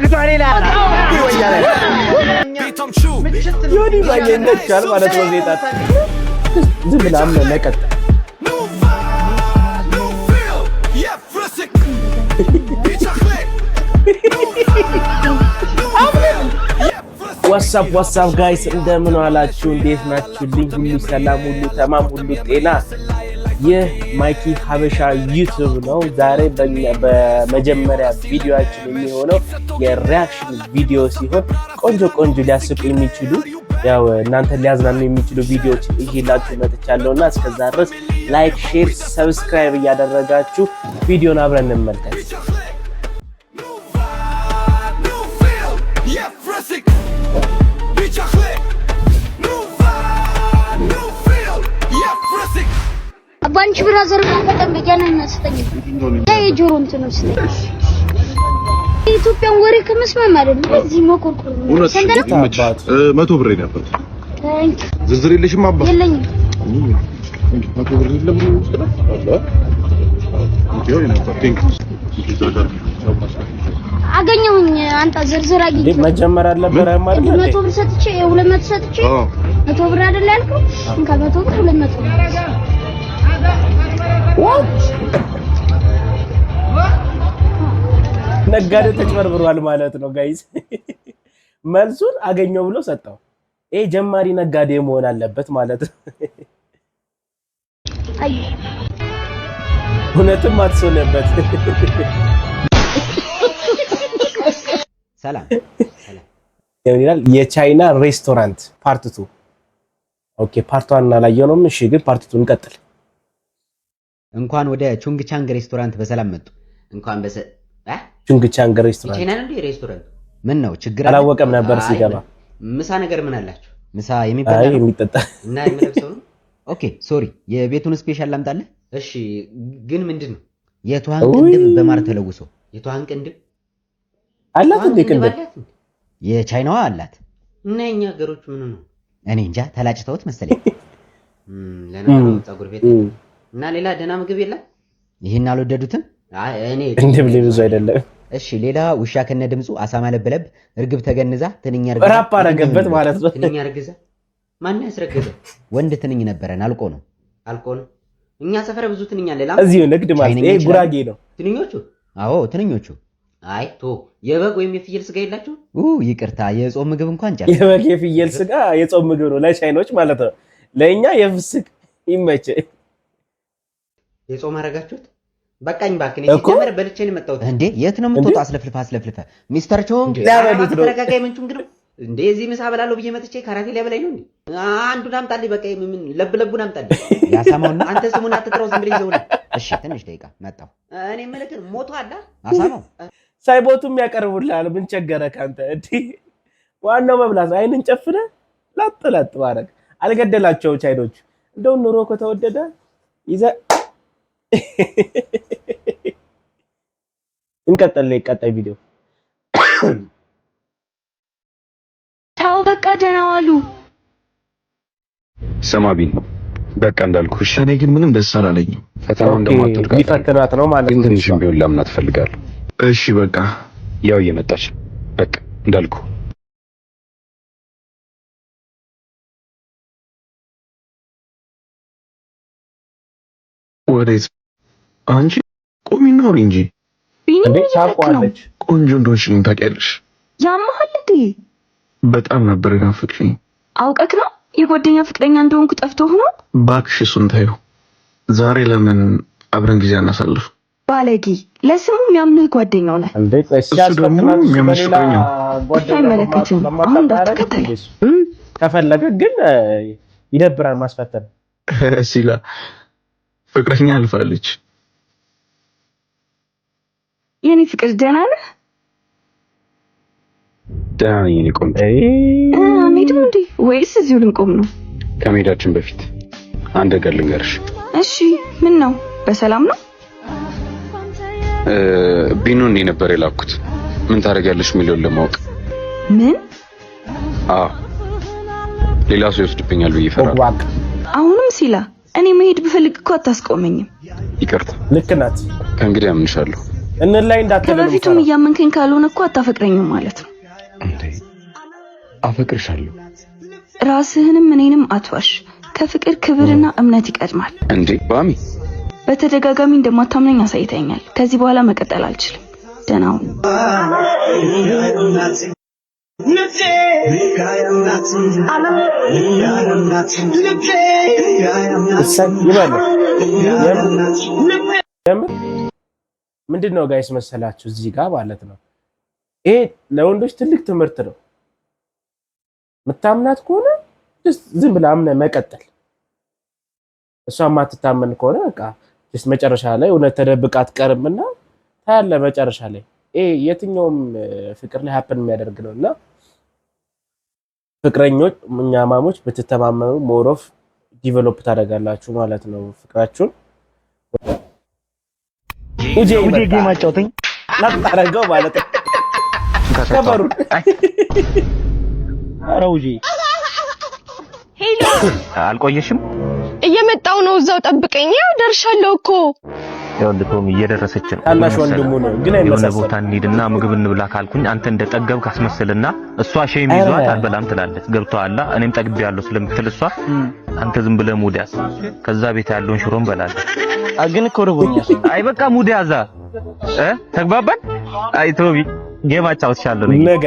አክቷሪ ላላ ይወያለ ዮኒ ባየነቻል ማለት ነው ዜጣት ዝም ብላም ለቀጥ ዋትስአፕ ጋይስ እንደምን ዋላችሁ እንዴት ናችሁልኝ ሁሉ ሰላም ሁሉ ተማም ሁሉ ጤና ይህ ማይኪ ሀበሻ ዩቲዩብ ነው ዛሬ በመጀመሪያ ቪዲዮአችን የሚሆነው የሪአክሽን ቪዲዮ ሲሆን ቆንጆ ሊያስቁ የሚችሉ ያው እናንተ ሊያዝናኑ የሚችሉ ቪዲዮዎች ይዤላችሁ መጥቻለሁና እስከዛ ድረስ ላይክ ሼር ሰብስክራይብ እያደረጋችሁ ቪዲዮን አብረን እንመልከት ባንቺ ብራዘር በጣም በገናና ስተኝ የጆሮ እንትን ነው ስተኝ ኢትዮጵያን ወሬ ከመስማም አይደለም እዚህ መቆርቆር ነው ሰንደለት 100 ብር ነበር ዝርዝር የለሽም አባ የለኝም 100 ብር የለም አላ ይሄው ነበር ቲንክ አገኘሁኝ አንተ ዝርዝር አግኝ መጀመር አለበት ማለት ነው 100 ብር ሰጥቼ 200 ሰጥቼ 100 ብር አይደል ያልከው እንካ 100 ብር 200 ነጋዴ ተጭበርብሯል ማለት ነው ጋይስ መልሱን አገኘው ብሎ ሰጣው ይሄ ጀማሪ ነጋዴ መሆን አለበት ማለት ነው አይ ሁለቱም አትሶለበት ሰላም ይላል የቻይና ሬስቶራንት ፓርት 2 ኦኬ ፓርት 1 ላይ ነው እሺ ግን ፓርት 2 እንቀጥል እንኳን ወደ ቹንግ ቻንግ ሬስቶራንት በሰላም መጡ እንኳን ቹንግ ቻንግ ሬስቶራንት ቻይና ነው ሬስቶራንት ምን ነው ችግር አላወቀም ነበር ሲገባ ምሳ ነገር ምን አላችሁ ምሳ የሚበላ የሚጠጣ እና የሚለብሰው ነው ኦኬ ሶሪ የቤቱን ስፔሻል ላምጣልህ እሺ ግን ምንድነው የቷን ቅንድብ በማር ተለውሶ የቷን ቅንድብ አላት እንዴ ቅንድብ የቻይናዋ አላት እና የኛ ሀገሮች ምን ነው እኔ እንጃ ተላጭተውት መሰለኝ ለነገሩ ፀጉር ቤት እና ሌላ ደና ምግብ የለም ይሄን አልወደዱትም እኔ ቅንድብ ብዙ አይደለም እሺ ሌላ ውሻ ከነ ድምጹ አሳማ ለበለብ እርግብ ተገንዛ ትንኛ እርግብ ራፕ አረገበት ማለት ነው ትንኛ እርግዛ ማን ያስረገዘ ወንድ ትንኝ ነበረን አልቆ ነው እኛ ሰፈረ ብዙ ትንኛ አለ እዚሁ ንግድ ማለት ይሄ ጉራጌ ነው ትንኞቹ አዎ ትንኞቹ አይ ቶ የበግ ወይም የፍየል ስጋ የላችሁ ይቅርታ የጾም ምግብ እንኳን ጨርሰ የበግ የፍየል ስጋ የጾም ምግብ ነው ለቻይኖች ማለት ነው ለኛ የፍስክ ይመቸ የጾም አረጋችሁት በቃኝ ባክኔ ሲጀመር በልቼን መጣሁት እንዴ የት ነው የምትወጣው አስለፍልፈ ሚስተር ቾንግ ያበዱት ነው ተረጋጋይ ምን ቾንግ ነው እንዴ እዚህ ምሳ በላለሁ ብዬ መጥቼ ካራቴ ሊያበላኝ ነው እንዴ አንዱን አምጣልኝ በቃ ምን ለብለቡን አምጣልኝ ያሳማውና አንተ ስሙን አትጥራው ዝም ብለህ ይዘው ነው እሺ ትንሽ ደቂቃ መጣሁ እኔ መልከን ሞቶ አላ አሳማው ሳይቦቱም ያቀርቡልሃል ምን ቸገረ ካንተ እንዴ ዋናው መብላት አይንን ጨፍነ ላጥላጥ ባረክ አልገደላቸው ቻይኖች እንደው ኑሮ ከተወደደ ይዘ እንቀጥል ለቀጣይ ቪዲዮ ታው በቃ ደህና ዋሉ ሰማቢን በቃ እንዳልኩሽ እኔ ግን ምንም ደስ አላለኝም ፈተናው እንደማትወድቅ ሊፈተናት ነው ማለት ነው ትንሽም ቢሆን ላምናት ፈልጋለሁ እሺ በቃ ያው እየመጣች በቃ እንዳልኩ ወዴት አንቺ ቆሚና አውሪ እንጂ እንዴ ታቋለች ቆንጆ እንደሆንሽ ምን ታውቂያለሽ ያማሃል እንዴ በጣም ነበር የናፈቅሽኝ አውቀክ ነው የጓደኛ ፍቅረኛ እንደሆንኩ ጠፍቶ ሆኖ ባክሽ እሱን ታየው ዛሬ ለምን አብረን ጊዜ አናሳልፍ ባለጌ ለስሙ የሚያምንህ ጓደኛው ነህ እንዴ አይመለከትም አሁን እንዳትከተል ከፈለገ ግን ይደብራል ማስፈተን ሲላ ፍቅረኛ አልፋለች የኔ ፍቅር ደህና ነህ ደህና ነኝ እኔ ቆንጆ እንሂድም እንዴ ወይስ እዚሁ ልንቆም ነው ከመሄዳችን በፊት አንድ ነገር ልንገርሽ እሺ ምን ነው በሰላም ነው ቢኖ እንዴ ነበር የላኩት ምን ታደርጊያለሽ ሚሊዮን ለማወቅ ምን ሌላ ሰው ይወስድብኛል ብዬ ፈራለሁ አሁንም ሲላ እኔ መሄድ ብፈልግ እኮ አታስቆመኝም ይቅርታ ልክ ናት ከእንግዲህ አምንሻለሁ እነ ላይ እንዳትደለም ከበፊቱም እያመንከኝ ካልሆነ እኮ አታፈቅረኝም ማለት ነው እንዴ? አፈቅርሻለሁ። ራስህንም እኔንም አትዋሽ። ከፍቅር ክብርና እምነት ይቀድማል እንዴ ባሚ። በተደጋጋሚ እንደማታምነኝ አሳይተኛል። ከዚህ በኋላ መቀጠል አልችልም። ደህና ሁን። ምንድነው ጋይስ መሰላችሁ እዚህ ጋር ማለት ነው። ይሄ ለወንዶች ትልቅ ትምህርት ነው። መታምናት ከሆነ ዝም ብላ አምነህ መቀጠል። እሷ ማትታመን ከሆነ በቃ መጨረሻ ላይ እውነት ተደብቃ አትቀርምና ታያለህ መጨረሻ ላይ። ይሄ የትኛውም ፍቅር ላይ ሀፕን የሚያደርግ ነውና ፍቅረኞች ማሞች ብትተማመኑ ሞሮፍ ዲቨሎፕ ታደርጋላችሁ ማለት ነው ፍቅራችሁን። ኡጄ ጌም አጫውተኝ ላታረገው ማለት ነው። ከበሩ አራውጂ ሄሎ፣ አልቆየሽም? እየመጣው ነው። እዛው ጠብቀኝ። ያው ደርሻለሁ እኮ። ያው ልቶም እየደረሰች ነው። ታናሽ ወንድሙ ነው ግን አይመሳሰልም። ቦታ እንሂድና ምግብ እንብላ ካልኩኝ አንተ እንደጠገብክ አስመስልና እሷ ሼም ይዟት አልበላም ትላለች። ገብቶሃል? እኔም ጠግቤያለሁ ስለምትል እሷ አንተ ዝም ብለህ ሙድ ያዝ። ከዛ ቤት ያለውን ሽሮ እንበላለን። ግን እኮ ርቦኛል። አይ በቃ ሙድ ያዛ ተግባባን? አይ ቶቢ ጌም አጫውትሻለሁ ነገ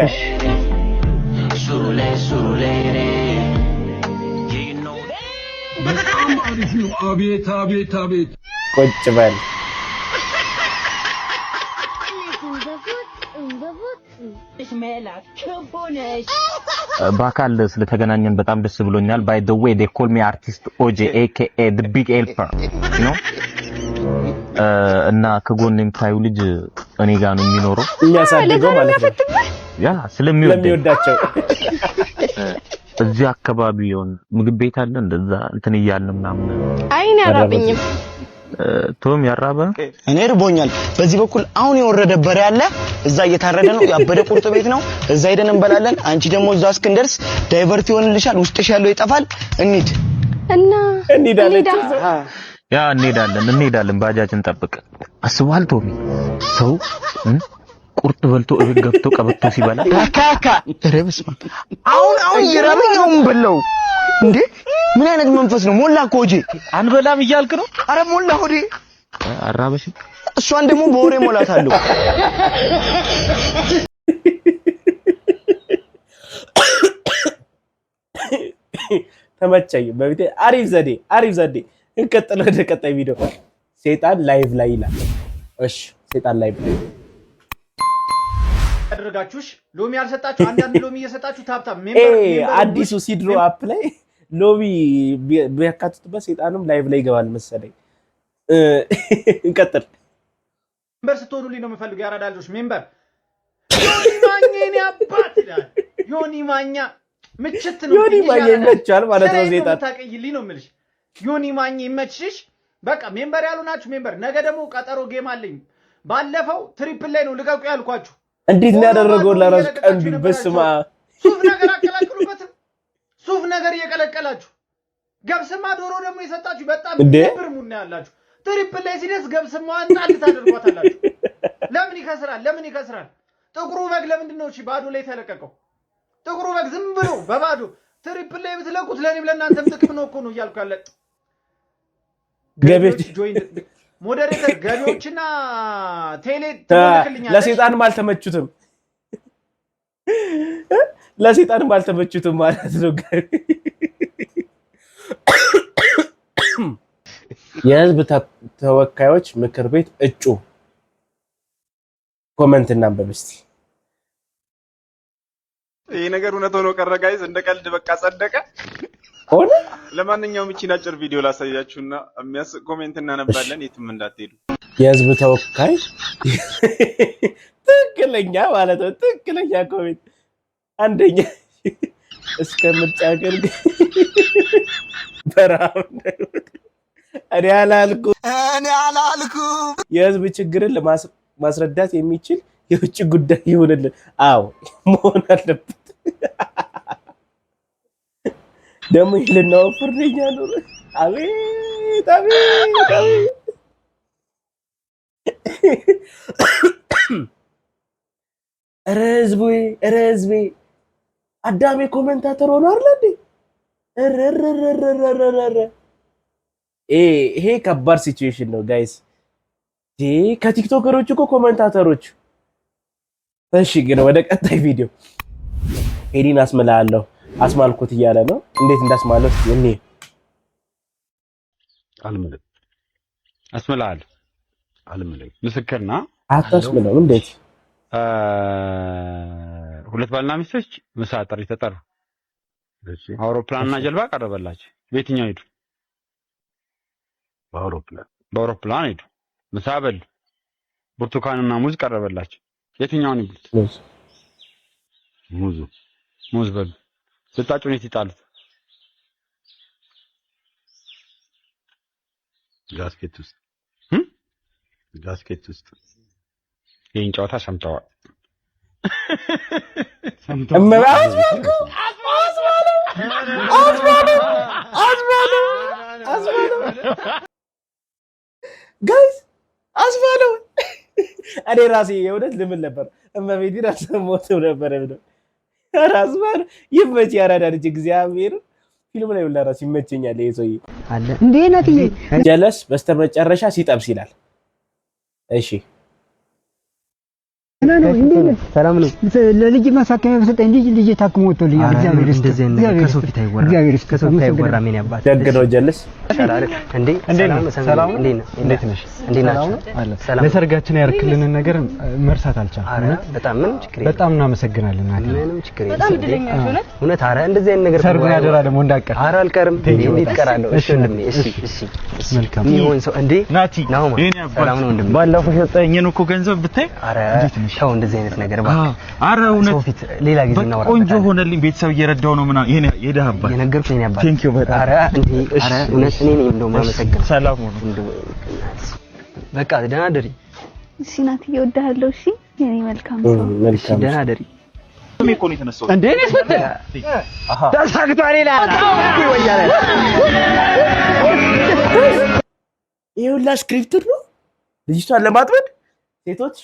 በጣም አሪፍ ነው። አቤት አቤት አቤት። ቁጭ በል በአካል ስለተገናኘን በጣም ደስ ብሎኛል። ባይ ዘ ዌይ they call me artist OJ aka the big helper you know እና ከጎን የምታዩ ልጅ እኔ ጋር ነው የሚኖረው። የሚያሳድገው ማለት ነው። ያ ስለሚወዳቸው እዚህ አካባቢ የሆነ ምግብ ቤት አለ እንደዛ እንትን እያልን ምናምን። አይኔ አራበኝም። ቶም ያራበ እኔ ርቦኛል። በዚህ በኩል አሁን የወረደ በሬ አለ፣ እዛ እየታረደ ነው። ያበደ ቁርጥ ቤት ነው፣ እዛ ሄደን እንበላለን። አንቺ ደግሞ እዛ እስክንደርስ ዳይቨርት ይሆንልሻል፣ ውስጥሽ ያለው ይጠፋል። እንሂድ እና እንሂዳለን። ያ እንሄዳለን። ባጃጅን ጠብቅ። አስቧል ቶሚ ሰው ቁርጥ በልቶ እቤት ገብቶ ቀበቶ ሲበላ ካካ ረብስማ አሁን ይራበኛው በለው እንዴ! ምን አይነት መንፈስ ነው? ሞላ እኮ ኦጄ አንበላም እያልክ ነው? አረ ሞላ ሆዴ አራበሽ። እሷን ደግሞ በወሬ ሞላታለሁ። ተመቸኝ። በቤቴ አሪፍ ዘዴ እንቀጥል። ወደ ቀጣይ ቪዲዮ ሰይጣን ላይቭ ላይ ይላል። እሺ ሰይጣን ላይቭ ላይ ያደረጋችሁሽ ሎሚ ያልሰጣችሁ አንዳንድ ሎሚ እየሰጣችሁ ታብታብ ሜምበር አዲሱ ሲድሮ አፕ ላይ ሎሚ ቢያካትቱበት ሰይጣንም ላይቭ ላይ ይገባል መሰለኝ። እንቀጥል። ሜምበር ስትሆኑልኝ ነው የምፈልገው። ያራዳ ልጆች ሜምበር ዮኒ ማኛ የኔ አባት ይላል። ዮኒ ማኛ ምችት ነው። ዮኒ ማኛ ይመቻል ማለት ነው። ሰይጣን ታቀይልኝ ነው የምልሽ። ዮኒ ማኛ ይመችሽ። በቃ ሜምበር ያሉ ናችሁ ሜምበር። ነገ ደግሞ ቀጠሮ ጌም አለኝ። ባለፈው ትሪፕል ላይ ነው ልቀቁ ያልኳችሁ። እንዴት ነው ያደረገው? ለራስ ቀንዱ በስማ ሱፍ ነገር አቀላቅሉበትም። ሱፍ ነገር እየቀለቀላችሁ ገብስማ ዶሮ ደግሞ የሰጣችሁ በጣም ብር ሙና ያላችሁ ትሪፕል ላይ ሲደርስ ገብስማ አንጣል ታደርጓታላችሁ። ለምን ይከስራል? ጥቁሩ በግ ለምንድን ነው እሺ ባዶ ላይ ተለቀቀው? ጥቁሩ በግ ዝም ብሎ በባዶ ትሪፕል ላይ ብትለቁት ለኔም ለእናንተም ጥቅም ነው እኮ ነው እያልኩ ያለ ገቢዎች ጆይን ሞዴሬተር ገቢዎችና ቴሌ ተልክልኛለች። ለሰይጣንም አልተመቹትም ማለት ነው። የህዝብ ተወካዮች ምክር ቤት እጩ ኮሜንት እናንብብ እስቲ። ይሄ ነገር እውነት ሆኖ ቀረ ጋይስ፣ እንደ ቀልድ በቃ ጸደቀ ሆነ። ለማንኛውም እቺን አጭር ቪዲዮ ላሳያችሁና የሚያስቅ ኮሜንት እናነባለን። የትም እንዳትሄዱ። የህዝብ ተወካይ ትክክለኛ ማለት ነው። ትክክለኛ ኮሜንት አንደኛ እስከ ምርጫ አገልግ በራም እኔ አላልኩም። የህዝብ ችግርን ለማስረዳት የሚችል የውጭ ጉዳይ ይሁንልን። አዎ መሆን አለበት። ደግሞ ይልናው ፍርደኛ ነው። አቤት ረዝቤ አዳሜ ኮሜንታተር ሆኖ አይደል እንዴ? ይሄ ከባድ ሲቹዌሽን ነው ጋይስ። ከቲክቶከሮች እኮ ኮሜንታተሮች። እሺ ግን ወደ ቀጣይ ቪዲዮ ሄዲን አስማልኩት እያለ ነው። እንዴት እንዳስማለው እኔ አልምልም አስመላል አልምልም ምስክርና አታስምለው። እንዴት ሁለት ባልና ሚስቶች ምሳ ጥሪ ተጠሩ። አውሮፕላንና ጀልባ ቀረበላቸው። በየትኛው ሄዱ? በአውሮፕላን ሄዱ። ምሳ በሉ። ብርቱካንና ሙዝ ቀረበላቸው። የትኛውን ይብሉት? ሙዝ በሉ። ልጣጩን የት ይጣሉት? ጋስኬት ውስጥ ይህን ጨዋታ ሰምተዋል። ጋይስ አስባለው። እኔ ራሴ የእውነት ልምን ነበር እመቤቴ ራስ ሞተው ነበር ነው አስባለው። ይመች ያራዳልጅ እግዚአብሔር ፊልም ላይ ሁላ ራስ ይመቸኛል። ይሄ ሰውዬ አለ እንዴ ናትዬ ጀለስ በስተመጨረሻ ሲጠብስ ይላል። እሺ ሰላም ነው። ለልጅ ማሳከሚያ በሰጠኝ ልጅ ታክሞ ወጥቶልኛል። እግዚአብሔር ይመስገን። ከሰው ፊት አይወራ ከሰው ፊት አይወራ። ምን ያባት ደግ ነው ጀለስ። እንዴ ሰላም እንዴት ነሽ? እንዴ ናችሁ? ሰላም። ለሰርጋችን ያርክልንን ነገር መርሳት አልቻልኩም። አረ በጣም ምንም ችግር የለም። በጣም እናመሰግናለን ናት። ምንም ችግር የለም። በጣም እድለኛ ነሽ እውነት። አረ እንደዚህ አይነት ነገር ሰርጉን ያደራ ደግሞ እንዳቀር። አረ አልቀርም። እንዴት ቀራለሁ? እሺ ወንድሜ። እሺ መልካም ይሁን። ሰው እንዴ ናቲ ሰላም ነው ወንድሜ። ባለፈው የሰጠኝን እኮ ገንዘብ ብታይ። አረ ተው እንደዚህ አይነት ነገር ባክ። አረ እውነት ሰው ፊት ሌላ ጊዜ እናወራለን። ቆንጆ ሆነልኝ። ቤተሰብ እየረዳው ነው ምናምን ይሄን የደሃባ የነገርኩኝ እኔ አባ ቴንክ ዩ በጣም። አረ እንዴ አረ እውነት እኔ ነኝ እንደው ማመሰግን። ሰላም ሆኖ በቃ ደህና ደሪ። እሺ ናትዬ እወድሃለሁ። እሺ የኔ መልካም ሰው። መልካም ደህና ደሪ። እኔ እኮ ነው የተነሳው እንዴ እኔስ መጣ ተሳክቷል ይላል። ይወያለ ይኸውላ ስክሪፕት ነው ልጅቷን ለማጥመድ ሴቶች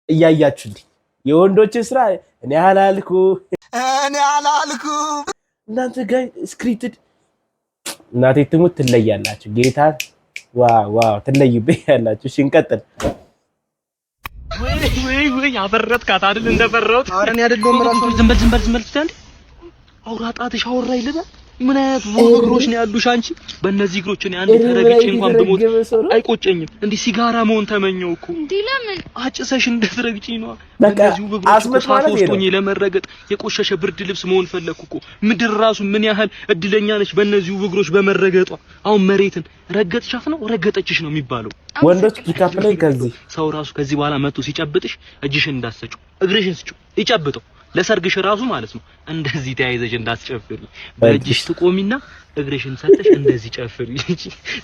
እያያችሁልኝ የወንዶች ስራ እኔ አላልኩ እናንተ ጋር ስክሪፕትድ እናቴ ትሙት ትለያላችሁ። ጌታ ዋው ትለዩብኛላችሁ። እሺ እንቀጥል። ወይ አበረትካት አይደል? እንደፈራሁት አረን አይደለም ራሱ ዝም በል ስታንድ አውራ ጣትሽ አወራ ይልበል። ምን አይነት እግሮች ነው ያሉሽ አንቺ? በእነዚህ እግሮች እኔ አንድ ተረግጬ እንኳን ብሞት አይቆጨኝም። እንዲህ ሲጋራ መሆን ተመኘው እኮ እንዴ። ለምን አጭሰሽ እንደትረግጪኝ ነው? በእነዚህ እግሮች ሳትወስቶኝ ለመረገጥ የቆሸሸ ብርድ ልብስ መሆን ፈለኩ እኮ። ምድር ራሱ ምን ያህል እድለኛ ነች በእነዚህ እግሮች በመረገጧ። አሁን መሬትን ረገጥሻት ነው ረገጠችሽ ነው የሚባለው። ወንዶች ፒካፕ ላይ ከዚህ ሰው ራሱ ከዚህ በኋላ መጥቶ ሲጨብጥሽ እጅሽን እንዳትሰጪው እግርሽን ስጪው ይጨብጠው። ለሰርግሽ ራሱ ማለት ነው እንደዚህ ተያይዘሽ እንዳትጨፍሪ በእጅሽ ትቆሚና እግርሽን ሰጥሽ እንደዚህ ጨፍሪ።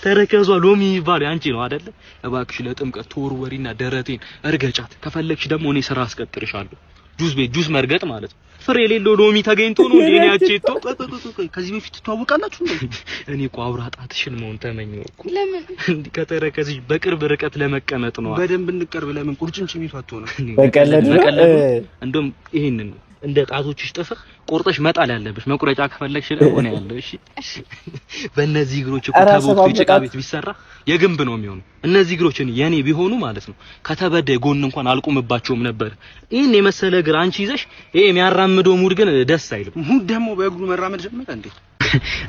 ተረከዟ ሎሚ ይባል አንቺ ነው አይደለ? እባክሽ ለጥምቀት ተወርወሪና ደረቴን እርገጫት። ከፈለግሽ ደግሞ እኔ ስራ አስቀጥርሻለሁ። ጁስ መርገጥ ማለት ነው። ፍሬ የሌለው ሎሚ ተገኝቶ ነው እንዴ ያቺቶ? ከዚህ በፊት ተዋወቃላችሁ እንዴ? እኔ እኮ አውራ ጣትሽን መሆን ተመኘው እኮ። ለምን እንዴ? ከተረከዝሽ በቅርብ ርቀት ለመቀመጥ ነው። በደንብ እንቀርብ። ለምን ቁርጭምጭሚቱ አትሆነ? በቀለድ እንደውም ይሄንን እንደ ጣቶችሽ ጥፍር ቆርጠሽ መጣል ያለብሽ። መቁረጫ ከፈለግሽ ሆነ ያለው። እሺ በእነዚህ እግሮች እኮ ተቦክቶ ጭቃ ቤት ቢሰራ የግንብ ነው የሚሆነው። እነዚህ እግሮች የኔ ቢሆኑ ማለት ነው ከተበደ ጎን እንኳን አልቆምባቸውም ነበር። ይሄን የመሰለ እግር አንቺ ይዘሽ ይሄ የሚያራምደው ሙድ ግን ደስ አይልም። ሙድ ደግሞ በእግሩ መራመድ ጀመረ እንዴ?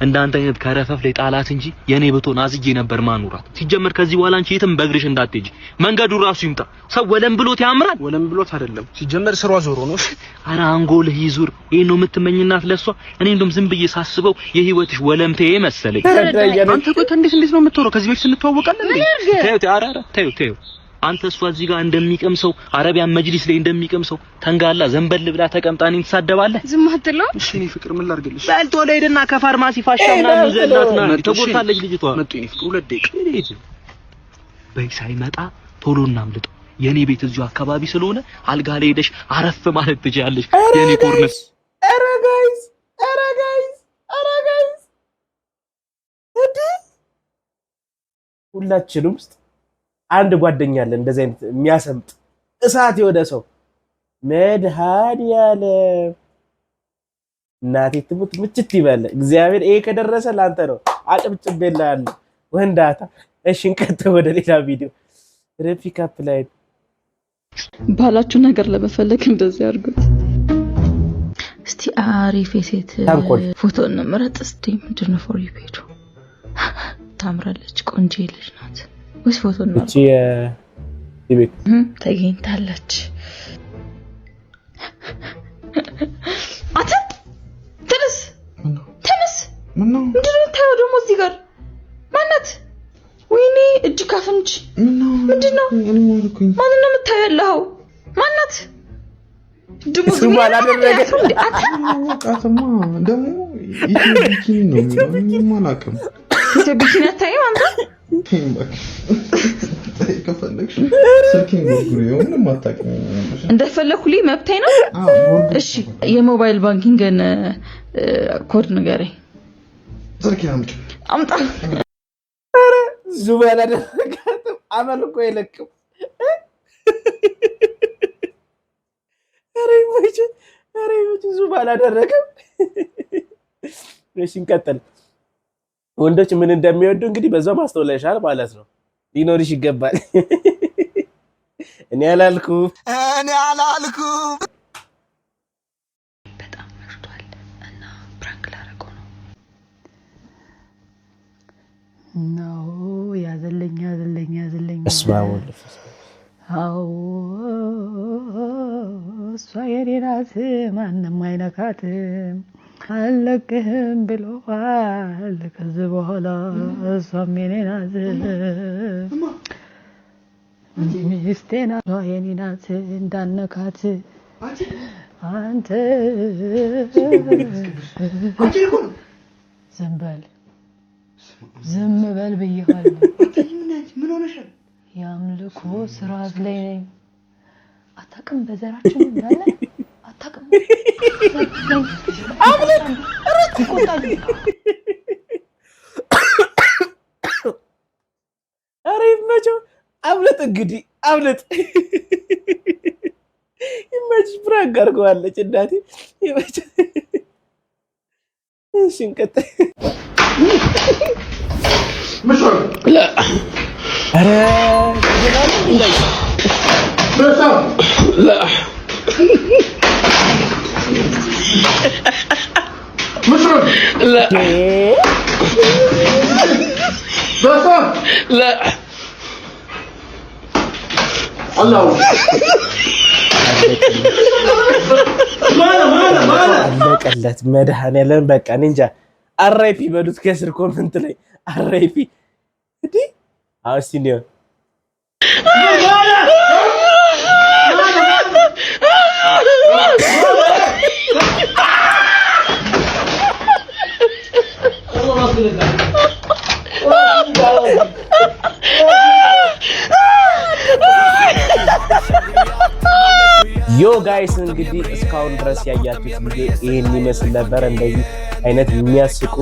እንዳንተ አይነት ከረፈፍ ላይ ጣላት እንጂ የኔ ብትሆን አዝጄ ነበር ማኑራት። ሲጀመር ከዚህ በኋላ አንቺ የትም በእግርሽ እንዳትሄጂ። መንገዱ ራሱ ይምጣ። ሰው ወለም ብሎት ያምራል። ወለም ብሎት አይደለም ሲጀመር ስሯ ዞሮ ነው። ኧረ አንጎልህ ይዙር። ይሄ ነው የምትመኝናት ለሷ። እኔ እንደውም ዝም ብዬ ሳስበው የህይወትሽ ወለምቴ መሰለኝ። አንተ ቆይ እንዴት ነው የምትወራው? ከዚህ በፊት እንተዋወቃለን እንዴ? ተይው አንተ እሷ እዚህ ጋር እንደሚቀምሰው አረቢያን መጅሊስ ላይ እንደሚቀምሰው ተንጋላ ዘንበል ብላ ተቀምጣ እኔን ትሳደባለህ? ዝም አትለው። እሺ እኔ ፍቅር ምን ላድርግልሽ? በልቶ ለሄድና ከፋርማሲ ፋሻ ምናምን ይዘላትና ተጎድታለች ልጅቷ። መጡ እኔ ፍቅር 2 ደቂቃ በይ ሳይመጣ ቶሎ እናምልጠው። የኔ ቤት እዚሁ አካባቢ ስለሆነ አልጋ ላይ ሄደሽ አረፍ ማለት ትችያለሽ። የኔ ኮርነር ኧረ ጋይስ ሁላችንም ውስጥ አንድ ጓደኛ አለ እንደዚህ አይነት የሚያሰምጥ እሳት የወደ ሰው መድኃኒዓለም እናቴ ትሙት ምችት ይበል እግዚአብሔር። ይሄ ከደረሰ ላንተ ነው አጨብጭቤልሃለሁ ወንዳታ። እሺ እንቀጥል ወደ ሌላ ቪዲዮ። ፒክ አፕ ላይ ባላችሁ ነገር ለመፈለግ እንደዚህ አድርጉት። እስቲ አሪፍ የሴት ፎቶ እንምረጥ እስቲ። ምንድን ነው ፎር ዩ ፔጁ? ታምራለች፣ ቆንጆ ልጅ ናት ወይስ ፎቶ እንምረጥ? እቺ ይቤት ተገኝታለች። አተ ተነስ ምንድነው የምታየው ደግሞ እዚህ ጋር? ማናት? ወይኔ እጅ ካፍንጅ ምንድነው? ማን ነው የምታየው? ማናት? ደግሞ ዝም አላደረገ አታማ ደግሞ ኢትዮቢኪኒ ነው ማላቀም ኢትዮቢኪኒ አታየው አንተ? ከፈለግሽ ስልኬን ጎርጉሬ ነው ማታቀም እንደፈለኩልኝ መብቴ ነው። እሺ የሞባይል ባንኪንግን ኮድ ንገረኝ። ስልኬን አምጣ። አረ ዙም አላደረጋትም። አመል እኮ የለቅም። አረ ዙም አላደረገም። እሺ እንቀጥል። ወንዶች ምን እንደሚወዱ እንግዲህ በዛው ማስተውለሻል ማለት ነው። ሊኖርሽ ይገባል። እኔ አላልኩም። በጣም መርቷል እና ፕራንክ ላደርገው ነው። ነው ያዘለኝ አዎ እሷ የኔ ናት፣ ማንም አይነካትም፣ አልለቅህም ብሎሃል። ከዚህ በኋላ እሷም የኔ ናት፣ ሚስቴ ናት፣ የኔ ናት፣ እንዳነካት አንተ ዝም በል ብዬሃለሁ። ምን ሆነሻል? የአምልኮ ስርዓት ላይ ነኝ። አታውቅም? በዘራችን እንዳለ አታውቅም? አምልክ እረፍ ይቆጣል። ኧረ ይመቸው። አምልጥ እንግዲህ አምልጥ። ይመችሽ። ፕራንክ አድርገዋለች እናቴ። ይመችሽ። እሺ እንቀጥል። لا لا مشرب لا لا الله አለቀለት። መድኃኒዓለም በቃ እንጃ። አራይፒ በሉት ከስር ኮመንት ላይ አራይፒ እንዴ አውሲኒዮ ዮ ጋይስ እንግዲህ እስካሁን ድረስ ያያችሁት ቪዲዮ ይሄን ይመስል ነበር። እንደዚህ አይነት የሚያስቁ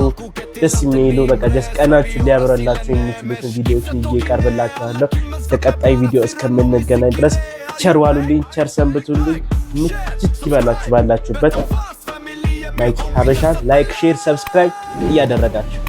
ደስ የሚሉ በቃ ደስ ቀናችሁ ሊያበረላችሁ የሚችሉትን ቪዲዮዎችን እየቀርብላችኋለሁ። በቀጣይ ቪዲዮ እስከምንገናኝ ድረስ ቸር ዋሉልኝ፣ ቸር ሰንብቱልኝ። ምችት ይበላችሁ ባላችሁበት። ማይኪ ሀበሻ ላይክ፣ ሼር፣ ሰብስክራይብ እያደረጋችሁ